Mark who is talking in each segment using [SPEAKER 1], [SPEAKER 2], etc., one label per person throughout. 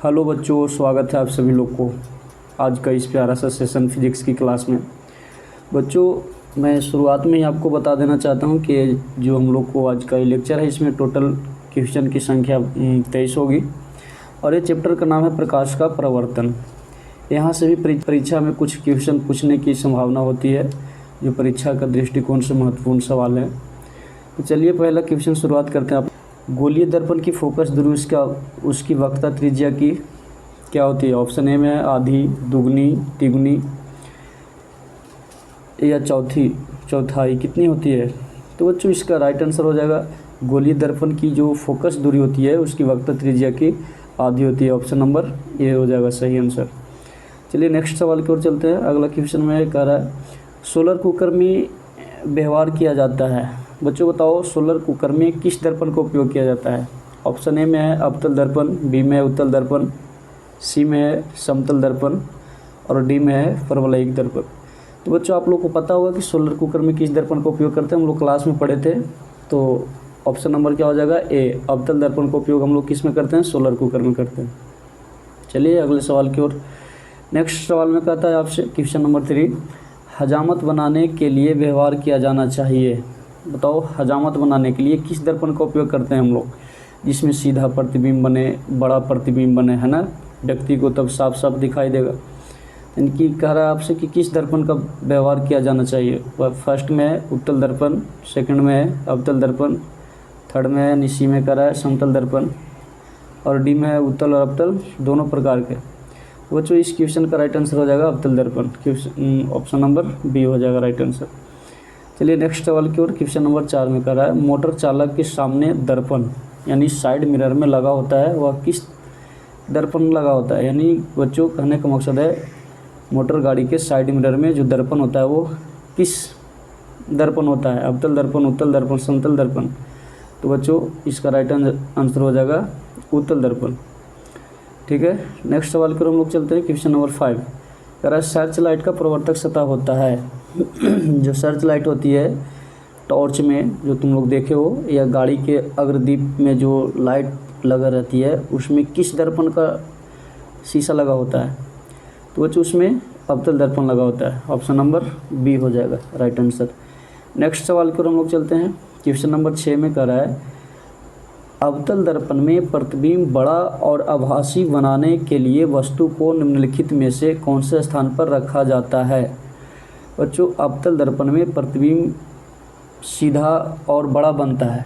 [SPEAKER 1] Hello बच्चों, स्वागत है आप सभी लोग को आज का इस प्यारा सा सेशन फिजिक्स की क्लास में। बच्चों, मैं शुरुआत में ही आपको बता देना चाहता हूं कि जो हम लोग को आज का ये लेक्चर है इसमें टोटल क्वेश्चन की संख्या 23 होगी और ये चैप्टर का नाम है प्रकाश का प्रवर्तन। यहाँ से भी परीक्षा में कुछ क्वेश्चन पूछने की संभावना होती है जो परीक्षा का दृष्टिकोण से महत्वपूर्ण सवाल है। तो चलिए पहला क्वेश्चन शुरुआत करते हैं। गोलीय दर्पण की फोकस दूरी उसकी वक्रता त्रिज्या की क्या होती है? ऑप्शन ए में है आधी, दुगनी, तिगुनी या चौथाई कितनी होती है? तो बच्चों इसका राइट आंसर हो जाएगा गोलीय दर्पण की जो फोकस दूरी होती है उसकी वक्रता त्रिज्या की आधी होती है। ऑप्शन नंबर ए हो जाएगा सही आंसर। चलिए नेक्स्ट सवाल की ओर चलते हैं। अगला क्वेश्चन में कह रहा है सोलर कुकर में व्यवहार किया जाता है। बच्चों बताओ सोलर कुकर में किस दर्पण का उपयोग किया जाता है? ऑप्शन ए में है अवतल दर्पण, बी में है उत्तल दर्पण, सी में है समतल दर्पण और डी में है परवलयिक दर्पण। तो बच्चों आप लोग को पता होगा कि सोलर कुकर में किस दर्पण का उपयोग करते हैं, हम लोग क्लास में पढ़े थे। तो ऑप्शन नंबर क्या हो जाएगा? ए, अवतल दर्पण का उपयोग हम लोग किस में करते हैं? सोलर कुकर में करते हैं। चलिए अगले सवाल की ओर। नेक्स्ट सवाल में कहता है आपसे क्वेश्चन नंबर 3, हजामत बनाने के लिए व्यवहार किया जाना चाहिए। बताओ हजामत बनाने के लिए किस दर्पण का उपयोग करते हैं हम लोग जिसमें सीधा प्रतिबिंब बने, बड़ा प्रतिबिंब बने, है ना, व्यक्ति को तब साफ साफ दिखाई देगा। इनकी कह रहा है आपसे कि किस दर्पण का व्यवहार किया जाना चाहिए। फर्स्ट में है उत्तल दर्पण, सेकंड में है अवतल दर्पण, थर्ड में है नीचे में कह रहा है समतल दर्पण और डी में है उत्तल और अवतल दोनों प्रकार के। बच्चों इस क्वेश्चन का राइट आंसर हो जाएगा अवतल दर्पण। ऑप्शन नंबर बी हो जाएगा राइट आंसर। चलिए नेक्स्ट सवाल की ओर। क्वेश्चन नंबर 4 में कर रहा है मोटर चालक के सामने दर्पण यानी साइड मिरर में लगा होता है, वह किस दर्पण में लगा होता है? यानी बच्चों कहने का मकसद है मोटर गाड़ी के साइड मिरर में जो दर्पण होता है वो किस दर्पण होता है? अवतल दर्पण, उत्तल दर्पण, समतल दर्पण। तो बच्चों इसका राइट आंसर हो जाएगा उत्तल दर्पण। ठीक है, नेक्स्ट सवाल की ओर हम लोग चलते हैं। क्वेश्चन नंबर 5 कह रहा है सर्च लाइट का प्रवर्तक सतह होता है। जो सर्च लाइट होती है टॉर्च में जो तुम लोग देखे हो या गाड़ी के अग्रदीप में जो लाइट लगा रहती है उसमें किस दर्पण का शीशा लगा होता है? तो बच्चों उसमें अवतल दर्पण लगा होता है। ऑप्शन नंबर बी हो जाएगा राइट आंसर। नेक्स्ट सवाल की ओर हम लोग चलते हैं। क्वेश्चन नंबर 6 में कह रहा है अवतल दर्पण में प्रतिबिंब बड़ा और आभासी बनाने के लिए वस्तु को निम्नलिखित में से कौन से स्थान पर रखा जाता है? बच्चों अवतल दर्पण में प्रतिबिंब सीधा और बड़ा बनता है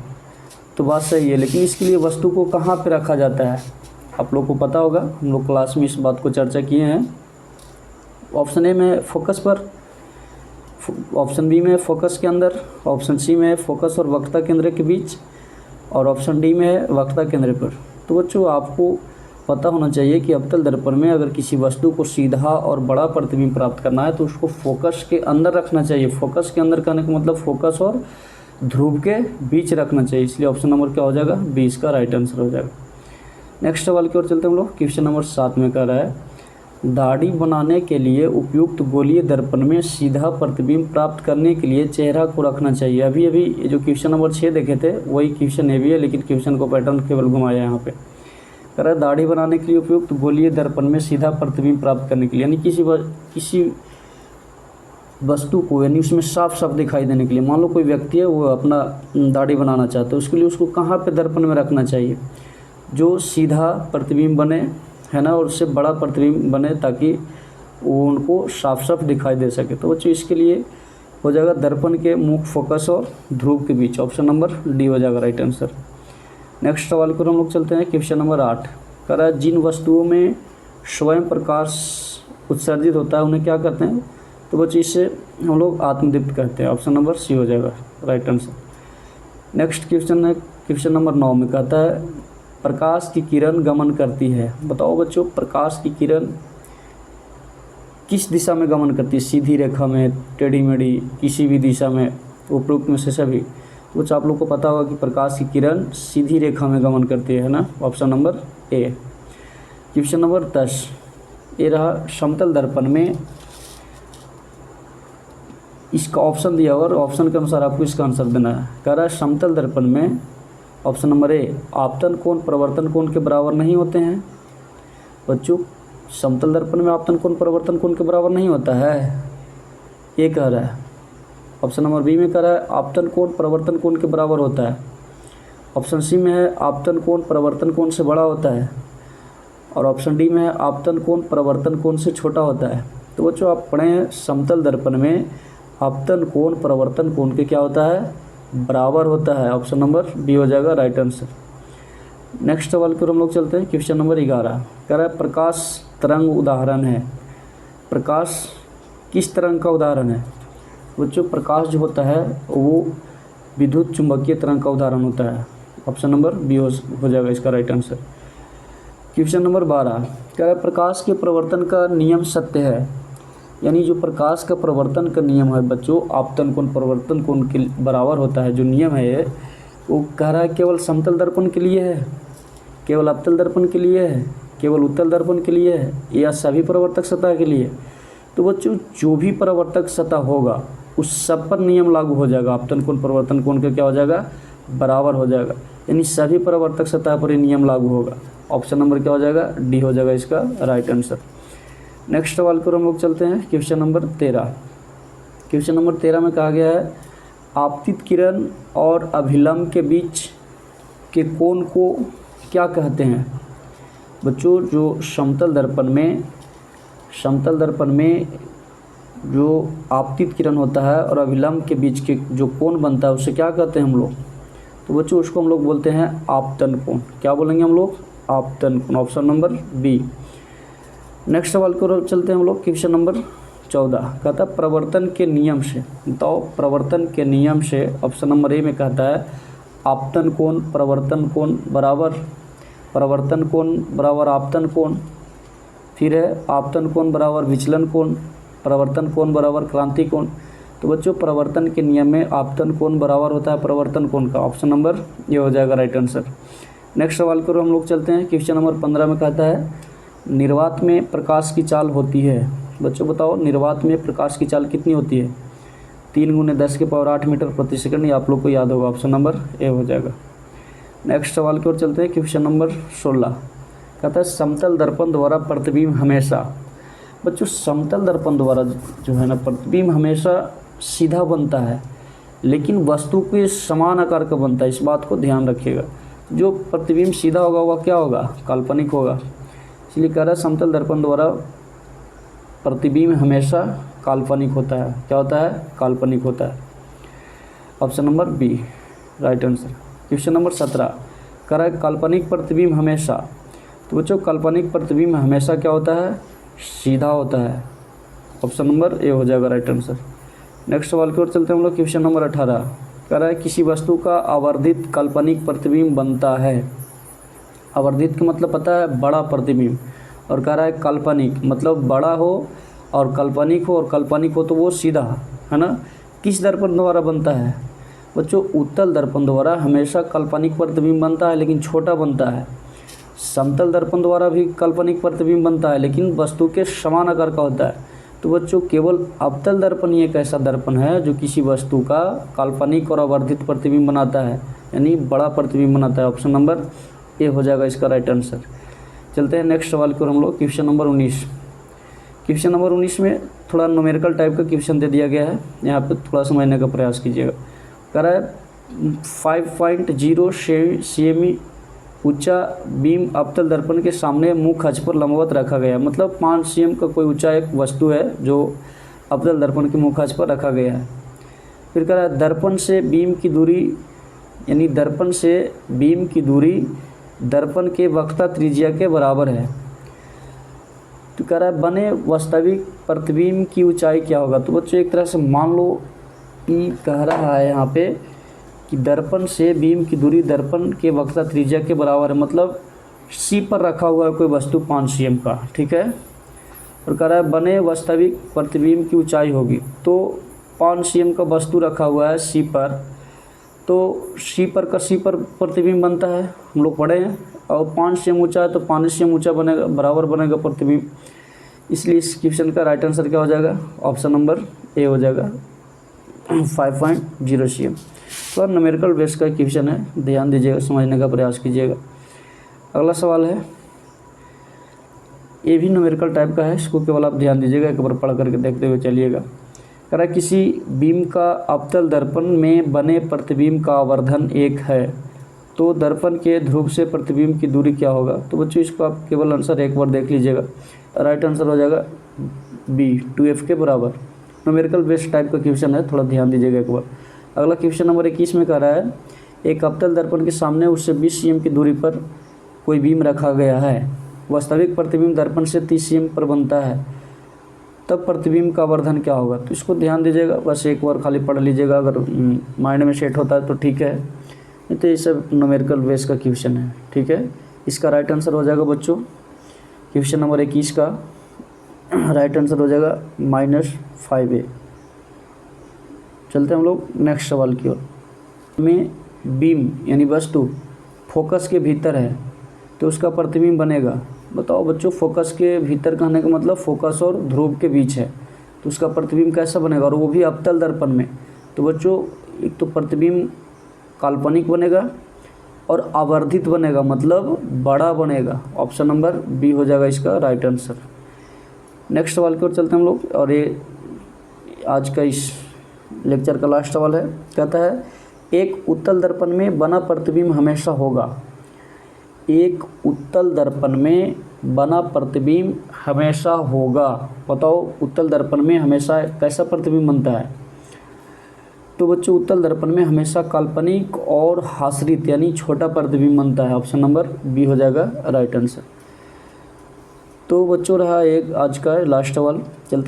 [SPEAKER 1] तो बात सही है, लेकिन इसके लिए वस्तु को कहाँ पे रखा जाता है आप लोग को पता होगा, हम लोग क्लास में इस बात को चर्चा किए हैं। ऑप्शन ए में फोकस पर, ऑप्शन बी में फोकस के अंदर, ऑप्शन सी में फोकस और वक्रता केंद्र के बीच और ऑप्शन डी में है वक्रता केंद्र पर। तो बच्चों आपको पता होना चाहिए कि अवतल दर्पण में अगर किसी वस्तु को सीधा और बड़ा प्रतिबिंब प्राप्त करना है तो उसको फोकस के अंदर रखना चाहिए। फोकस के अंदर कहने का मतलब फोकस और ध्रुव के बीच रखना चाहिए, इसलिए ऑप्शन नंबर क्या हो जाएगा? बी इसका राइट आंसर हो जाएगा। नेक्स्ट सवाल की ओर चलते हैं हम लोग। क्वेश्चन नंबर 7 में कह रहा है दाढ़ी बनाने के लिए उपयुक्त गोलीय दर्पण में सीधा प्रतिबिंब प्राप्त करने के लिए चेहरा को रखना चाहिए। अभी ये जो क्वेश्चन नंबर 6 देखे थे वही क्वेश्चन ये भी है, लेकिन क्वेश्चन को पैटर्न केवल घुमाया यहाँ पे। कह रहा है दाढ़ी बनाने के लिए उपयुक्त गोलीय दर्पण में सीधा प्रतिबिंब प्राप्त करने के लिए, यानी किसी वस्तु को यानी उसमें साफ साफ दिखाई देने के लिए, मान लो कोई व्यक्ति है वो अपना दाढ़ी बनाना चाहता है, उसके लिए उसको कहाँ पे दर्पण में रखना चाहिए जो सीधा प्रतिबिंब बने, है ना, और उससे बड़ा प्रतिबिंब बने ताकि वो उनको साफ साफ दिखाई दे सके। तो बच्चों इसके लिए हो जाएगा दर्पण के मुख, फोकस और ध्रुव के बीच। ऑप्शन नंबर डी हो जाएगा राइट आंसर। नेक्स्ट सवाल को हम लोग चलते हैं। क्वेश्चन नंबर 8 कह रहा है जिन वस्तुओं में स्वयं प्रकाश उत्सर्जित होता है उन्हें क्या कहते हैं? तो बच्चों इससे हम लोग आत्मदीप्त कहते हैं। ऑप्शन नंबर सी हो जाएगा राइट आंसर। नेक्स्ट क्वेश्चन है क्वेश्चन नंबर 9 में कहता है प्रकाश की किरण गमन करती है। बताओ बच्चों प्रकाश की किरण किस दिशा में गमन करती है? सीधी रेखा में, टेढ़ी मेढ़ी, किसी भी दिशा में, उपरोक्त में से सभी। कुछ आप लोग को पता होगा कि प्रकाश की किरण सीधी रेखा में गमन करती है ना, option number A. Question number 10 ये रहा समतल दर्पण में, इसका ऑप्शन दिया और ऑप्शन के अनुसार आपको इसका आंसर देना है। कह रहा है समतल दर्पण में ऑप्शन नंबर ए आपतन कोण प्रवर्तन कोण के बराबर नहीं होते हैं, बच्चों समतल दर्पण में आपतन कोण परिवर्तन कोण के बराबर नहीं होता है, ये कह रहा है। ऑप्शन नंबर बी में कह रहा है आपतन कोण परिवर्तन कोण के बराबर होता है। ऑप्शन सी में है आपतन कोण परिवर्तन कोण से बड़ा होता है, और ऑप्शन डी में है आपतन कोण परिवर्तन कोण से छोटा होता है। तो बच्चों आप पढ़ें समतल दर्पण में आपतन कोण परिवर्तन कोण के क्या होता है, बराबर होता है। ऑप्शन नंबर बी हो जाएगा राइट आंसर। नेक्स्ट सवाल की ओर हम लोग चलते हैं। क्वेश्चन नंबर 11 कह रहा है प्रकाश तरंग उदाहरण है। प्रकाश किस तरंग का उदाहरण है? बच्चों प्रकाश जो होता है वो विद्युत चुंबकीय तरंग का उदाहरण होता है। ऑप्शन नंबर बी हो जाएगा इसका राइट आंसर। क्वेश्चन नंबर 12 कह रहा है प्रकाश के प्रवर्तन का नियम सत्य है। यानी जो प्रकाश का प्रवर्तन का नियम है बच्चों आपतन कोण परिवर्तन कोण के बराबर होता है, जो नियम है वो कह रहा है केवल समतल दर्पण के लिए है, केवल अवतल दर्पण के लिए है, केवल उत्तल दर्पण के लिए है, या सभी परावर्तक सतह के लिए। तो बच्चों जो भी परावर्तक सतह होगा उस सब पर नियम लागू हो जाएगा, आपतन कोण परिवर्तन कोण का क्या हो जाएगा, बराबर हो जाएगा। यानी सभी परावर्तक सतह पर ये नियम लागू होगा। ऑप्शन नंबर क्या हो जाएगा, डी हो जाएगा इसका राइट आंसर। नेक्स्ट सवाल को हम लोग चलते हैं। Question number 13। क्वेश्चन नंबर 13 में कहा गया है आपतित किरण और अभिलंब के बीच के कोण को क्या कहते हैं? बच्चों जो समतल दर्पण में जो आपतित किरण होता है और अभिलंब के बीच के जो कोण बनता है उसे क्या कहते हैं हम लोग? तो बच्चों उसको हम लोग बोलते हैं आपतन कोण। क्या बोलेंगे हम लोग, आपतन कोण। Option number B. नेक्स्ट सवाल को चलते हैं हम लोग। क्वेश्चन नंबर 14 कहता है प्रवर्तन के नियम से बताओ, प्रवर्तन के नियम से ऑप्शन नंबर ए में कहता है आपतन कोण प्रवर्तन कोण बराबर प्रवर्तन कोण बराबर आपतन कोण, फिर है आपतन कोण बराबर विचलन कोण, प्रवर्तन कोण बराबर क्रांति कोण। तो बच्चों प्रवर्तन के नियम में आपतन कोण बराबर होता है प्रवर्तन कोण का। ऑप्शन नंबर ये हो जाएगा राइट आंसर। नेक्स्ट सवाल को हम लोग चलते हैं। क्वेश्चन नंबर 15 में कहता है निर्वात में प्रकाश की चाल होती है। बच्चों बताओ निर्वात में प्रकाश की चाल कितनी होती है? 3 × 10⁸ मीटर प्रति सेकंड। ये आप लोग को याद होगा, ऑप्शन नंबर ए हो जाएगा। नेक्स्ट सवाल की ओर चलते हैं। क्वेश्चन नंबर 16 कहता है समतल दर्पण द्वारा प्रतिबिंब हमेशा। बच्चों समतल दर्पण द्वारा जो है ना प्रतिबिंब हमेशा सीधा बनता है, लेकिन वस्तु के समान आकार का बनता है। इस बात को ध्यान रखिएगा। जो प्रतिबिंब सीधा होगा वह क्या होगा, काल्पनिक होगा। इसलिए कह रहा है समतल दर्पण द्वारा प्रतिबिंब हमेशा काल्पनिक होता है। क्या होता है, काल्पनिक होता है। Option number B right answer. Question number 17 कह रहा है काल्पनिक प्रतिबिंब हमेशा। तो बच्चों काल्पनिक प्रतिबिंब हमेशा क्या होता है, सीधा होता है। ऑप्शन नंबर ए हो जाएगा राइट आंसर। नेक्स्ट सवाल की ओर चलते हैं हम लोग। क्वेश्चन नंबर 18 कह रहा है किसी वस्तु का आवर्धित काल्पनिक प्रतिबिंब बनता है। आवर्धित का मतलब पता है बड़ा प्रतिबिंब, और कह रहा है काल्पनिक मतलब बड़ा हो और काल्पनिक हो, और काल्पनिक हो तो वो सीधा है ना। किस दर्पण द्वारा बनता है? बच्चों उत्तल दर्पण द्वारा हमेशा काल्पनिक प्रतिबिंब बनता है, लेकिन छोटा बनता है। समतल दर्पण द्वारा भी काल्पनिक प्रतिबिंब बनता है, लेकिन वस्तु के समान आकार का होता है। तो बच्चों केवल अवतल दर्पण ही एक ऐसा दर्पण है जो किसी वस्तु का काल्पनिक और आवर्धित प्रतिबिंब बनाता है, यानी बड़ा प्रतिबिंब बनाता है। ऑप्शन नंबर ए हो जाएगा इसका राइट आंसर। चलते हैं नेक्स्ट सवाल को हम लोग। Question number 19। क्वेश्चन नंबर 19 में थोड़ा न्यूमेरिकल टाइप का क्वेश्चन दे दिया गया है, यहाँ पे थोड़ा समझने का प्रयास कीजिएगा। कह रहा है 5.0 सेमी ऊंचा बीम अवतल दर्पण के सामने मुख्य अक्ष पर लंबवत रखा गया। मतलब 5 cm का कोई ऊंचा एक वस्तु है जो अवतल दर्पण के मुख्य अक्ष पर रखा गया है। फिर कह रहा है दर्पण से बीम की दूरी, यानी दर्पण से बीम की दूरी दर्पण के वक्रता त्रिज्या के बराबर है। तो कह रहा है बने वास्तविक प्रतिबिंब की ऊंचाई क्या होगा। तो बच्चों एक तरह से मान लो कि कह रहा है यहाँ पे कि दर्पण से बीम की दूरी दर्पण के वक्रता त्रिज्या के बराबर है, मतलब सी पर रखा हुआ है कोई वस्तु 5 cm का, ठीक है। और कह रहा है बने वास्तविक प्रतिबिंब की ऊंचाई होगी, तो 5 cm का वस्तु रखा हुआ है सी पर, तो सी पर प्रतिबिंब बनता है, हम लोग पढ़े हैं। और 5 cm ऊंचा है तो 5 cm ऊंचा बनेगा, बराबर बनेगा प्रतिबिंब। इसलिए इस क्वेश्चन का राइट आंसर क्या हो जाएगा, ऑप्शन नंबर ए हो जाएगा 5.0 cm। तो न्यूमेरिकल बेस का क्वेश्चन है, ध्यान दीजिएगा, समझने का प्रयास कीजिएगा। अगला सवाल है ये भी न्यूमेरिकल टाइप का है, इसको केवल आप ध्यान दीजिएगा, एक बार पढ़ करके देखते हुए चलिएगा। कह रहा है किसी बीम का अवतल दर्पण में बने प्रतिबिंब का आवर्धन 1 है, तो दर्पण के ध्रुव से प्रतिबिंब की दूरी क्या होगा। तो बच्चों इसको आप केवल आंसर एक बार देख लीजिएगा, राइट आंसर हो जाएगा बी 2f के बराबर। न्यूमेरिकल बेस्ड टाइप का क्वेश्चन है, थोड़ा ध्यान दीजिएगा एक बार। अगला क्वेश्चन नंबर 21 में कह रहा है एक अवतल दर्पण के सामने उससे 20 cm की दूरी पर कोई बीम रखा गया है, वास्तविक प्रतिबिंब दर्पण से 30 cm पर बनता है, तब प्रतिबिंब का आवर्धन क्या होगा। तो इसको ध्यान दीजिएगा, बस एक बार खाली पढ़ लीजिएगा, अगर माइंड में सेट होता है तो ठीक है, नहीं तो ये सब न्यूमेरिकल बेस का क्वेश्चन है, ठीक है। इसका राइट आंसर हो जाएगा बच्चों, क्वेश्चन नंबर 21 का राइट आंसर हो जाएगा -5a। चलते हम लोग नेक्स्ट सवाल की ओर। में बीम यानी वस्तु फोकस के भीतर है तो उसका प्रतिबिंब बनेगा। बताओ बच्चों, फोकस के भीतर कहने का मतलब फोकस और ध्रुव के बीच है, तो उसका प्रतिबिंब कैसा बनेगा, और वो भी अवतल दर्पण में। तो बच्चों एक तो प्रतिबिंब काल्पनिक बनेगा और आवर्धित बनेगा, मतलब बड़ा बनेगा। ऑप्शन नंबर बी हो जाएगा इसका राइट आंसर। नेक्स्ट सवाल की ओर चलते हैं हम लोग, और ये आज का इस लेक्चर का लास्ट सवाल है। कहता है एक उत्तल दर्पण में बना प्रतिबिंब हमेशा होगा। एक उत्तल दर्पण में बना प्रतिबिंब हमेशा होगा। बताओ उत्तल दर्पण में हमेशा कैसा प्रतिबिंब बनता है। तो बच्चों उत्तल दर्पण में हमेशा काल्पनिक और हासरित यानी छोटा प्रतिबिंब बनता है। ऑप्शन नंबर बी हो जाएगा राइट आंसर। तो बच्चों रहा एक आज का लास्ट सवाल। चलते